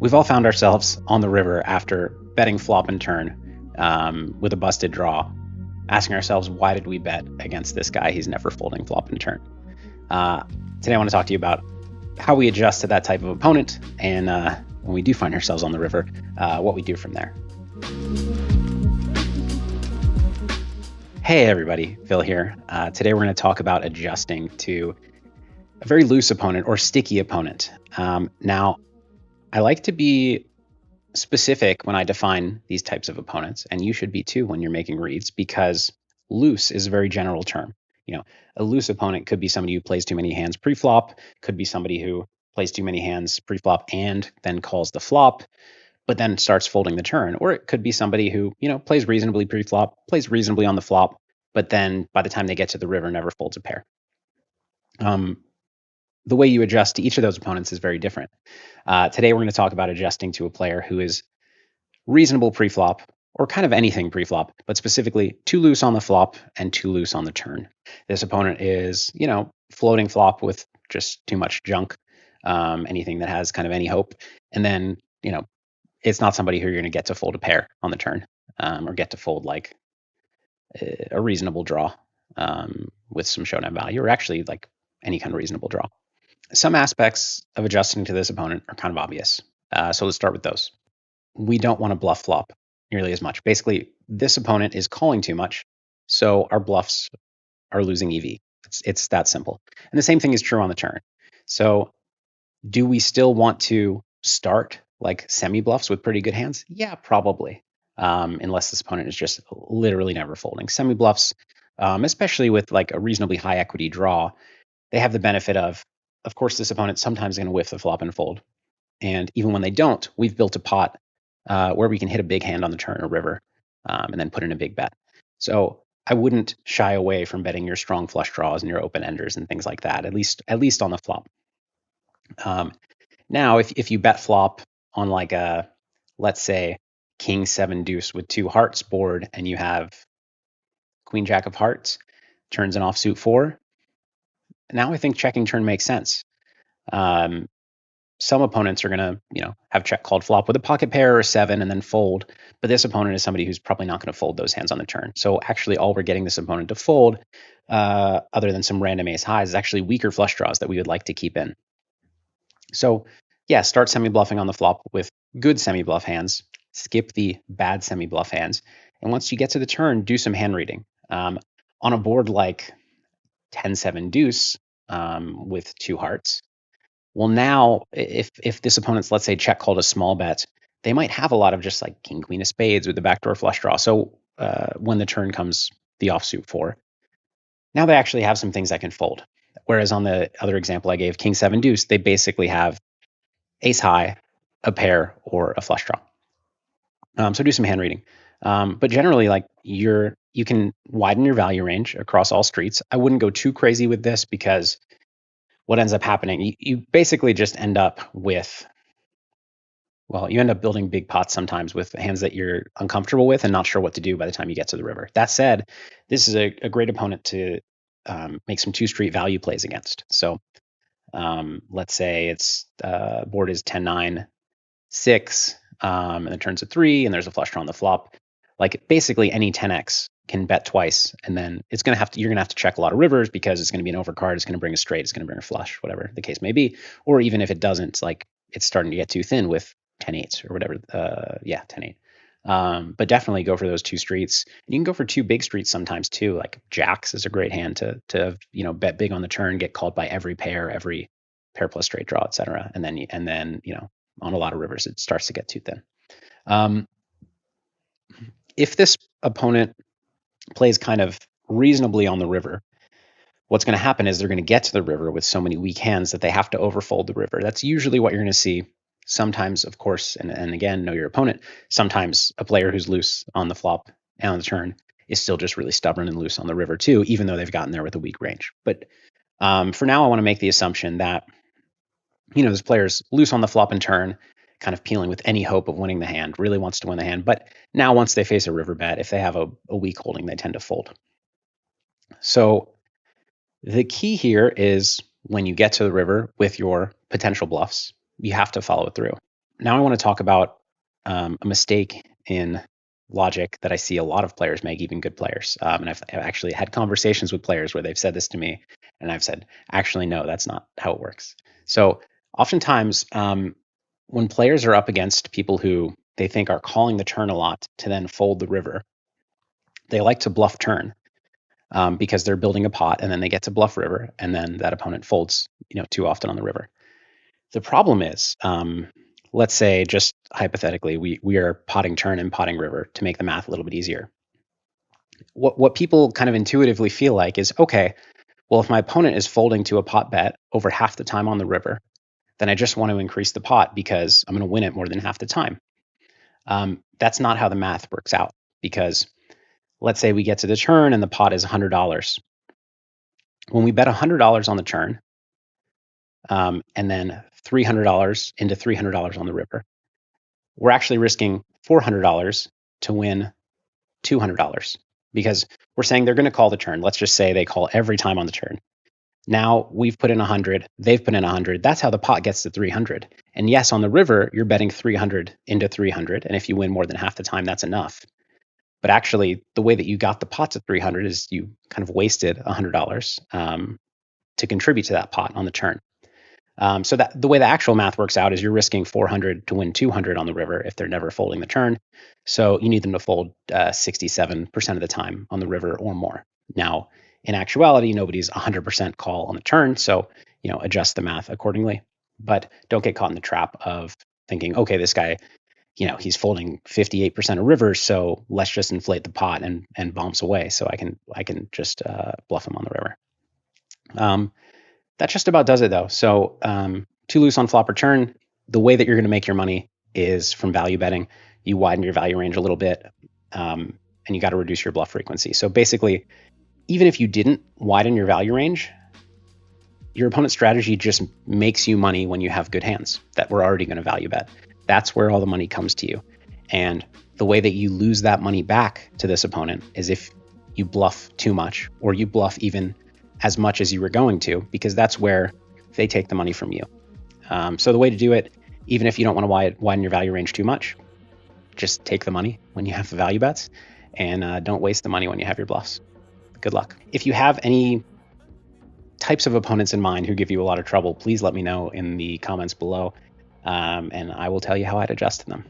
We've all found ourselves on the river after betting flop and turn with a busted draw, asking ourselves, why did we bet against this guy? He's never folding flop and turn. Today I want to talk to you about how we adjust to that type of opponent, and when we do find ourselves on the river, what we do from there. Hey everybody, Phil here. Today we're going to talk about adjusting to a very loose opponent or sticky opponent. Now, I like to be specific when I define these types of opponents, and you should be too when you're making reads, because loose is a very general term. You know, a loose opponent could be somebody who plays too many hands pre-flop, could be somebody who plays too many hands pre-flop and then calls the flop, but then starts folding the turn. Or it could be somebody who, plays reasonably pre-flop, plays reasonably on the flop, but then by the time they get to the river, never folds a pair. The way you adjust to each of those opponents is very different. Today, we're going to talk about adjusting to a player who is reasonable pre-flop, or kind of anything pre-flop, but specifically too loose on the flop and too loose on the turn. This opponent is, floating flop with just too much junk, anything that has kind of any hope. And then, it's not somebody who you're going to get to fold a pair on the turn, or get to fold like a reasonable draw with some showdown value, or actually like any kind of reasonable draw. Some aspects of adjusting to this opponent are kind of obvious. So let's start with those. We don't want to bluff flop nearly as much. Basically, this opponent is calling too much, so our bluffs are losing EV. It's that simple. And the same thing is true on the turn. So do we still want to start like semi-bluffs with pretty good hands? Yeah, probably. Unless this opponent is just literally never folding. Semi-bluffs, especially with like a reasonably high equity draw, they have the benefit of course, this opponent sometimes going to whiff the flop and fold. And even when they don't, we've built a pot where we can hit a big hand on the turn or river and then put in a big bet. So I wouldn't shy away from betting your strong flush draws and your open enders and things like that, at least on the flop. Now, if you bet flop on like a, let's say, king 7 deuce with 2 hearts board, and you have queen jack of hearts, turns an offsuit 4, now I think checking turn makes sense. Some opponents are going to, have check called flop with a pocket pair or 7 and then fold. But this opponent is somebody who's probably not going to fold those hands on the turn. So actually, all we're getting this opponent to fold, other than some random ace highs, is actually weaker flush draws that we would like to keep in. So yeah, start semi-bluffing on the flop with good semi-bluff hands. Skip the bad semi-bluff hands. And once you get to the turn, do some hand reading. On a board like 10-7 deuce with 2 hearts, well, now if this opponent's, let's say, check called a small bet, they might have a lot of just like king queen of spades with the backdoor flush draw. So when the turn comes, the offsuit 4, now they actually have some things that can fold. Whereas on the other example I gave, king 7 deuce, they basically have ace high, a pair, or a flush draw. So do some hand reading. But generally, like you can widen your value range across all streets. I wouldn't go too crazy with this, because what ends up happening, you basically just end up with, you end up building big pots sometimes with hands that you're uncomfortable with and not sure what to do by the time you get to the river. That said, this is a great opponent to make some 2-street value plays against. So let's say it's board is 10-9, 6, and it turns a 3, and there's a flush draw on the flop. Like basically any 10x can bet twice, and then you're gonna have to check a lot of rivers, because it's gonna be an overcard, it's gonna bring a straight, it's gonna bring a flush, whatever the case may be. Or even if it doesn't, like it's starting to get too thin with 10-8s or whatever. 10-8. But definitely go for those 2 streets. You can go for 2 big streets sometimes too. Like jacks is a great hand to bet big on the turn, get called by every pair plus straight draw, etc. And then on a lot of rivers it starts to get too thin. If this opponent plays kind of reasonably on the river, what's going to happen is they're going to get to the river with so many weak hands that they have to overfold the river. That's usually what you're going to see. Sometimes, of course, and again, know your opponent. Sometimes a player who's loose on the flop and on the turn is still just really stubborn and loose on the river too, even though they've gotten there with a weak range. But for now, I want to make the assumption that this player's loose on the flop and turn, kind of peeling with any hope of winning the hand, really wants to win the hand. But now once they face a river bet, if they have a weak holding, they tend to fold. So the key here is when you get to the river with your potential bluffs, you have to follow it through. now I want to talk about a mistake in logic that I see a lot of players make, even good players. And I've actually had conversations with players where they've said this to me, and I've said, actually, no, that's not how it works. So oftentimes, when players are up against people who they think are calling the turn a lot to then fold the river, they like to bluff turn because they're building a pot, and then they get to bluff river, and then that opponent folds, too often on the river. The problem is, let's say, just hypothetically, we are potting turn and potting river to make the math a little bit easier. What people kind of intuitively feel like is, okay, well, if my opponent is folding to a pot bet over half the time on the river, then I just want to increase the pot because I'm going to win it more than half the time. That's not how the math works out, because let's say we get to the turn and the pot is $100. When we bet $100 on the turn, and then $300 into $300 on the river, we're actually risking $400 to win $200, because we're saying they're going to call the turn. Let's just say they call every time on the turn. Now we've put in 100, they've put in 100. That's how the pot gets to 300. And yes, on the river, you're betting 300 into 300. And if you win more than half the time, that's enough. But actually, the way that you got the pot to 300 is you kind of wasted $100 to contribute to that pot on the turn. So that the way the actual math works out is you're risking 400 to win 200 on the river if they're never folding the turn. So you need them to fold 67% of the time on the river or more. Now, in actuality, nobody's 100% call on the turn, so adjust the math accordingly. But don't get caught in the trap of thinking, okay, this guy, he's folding 58% of rivers, so let's just inflate the pot and bounce away, so I can just bluff him on the river. That just about does it, though. So too loose on flop or turn. The way that you're going to make your money is from value betting. You widen your value range a little bit, and you got to reduce your bluff frequency. So basically, even if you didn't widen your value range, your opponent's strategy just makes you money when you have good hands that we're already going to value bet. That's where all the money comes to you. And the way that you lose that money back to this opponent is if you bluff too much, or you bluff even as much as you were going to, because that's where they take the money from you. So the way to do it, even if you don't want to widen your value range too much, just take the money when you have the value bets, and don't waste the money when you have your bluffs. Good luck. If you have any types of opponents in mind who give you a lot of trouble, please let me know in the comments below, and I will tell you how I'd adjust to them.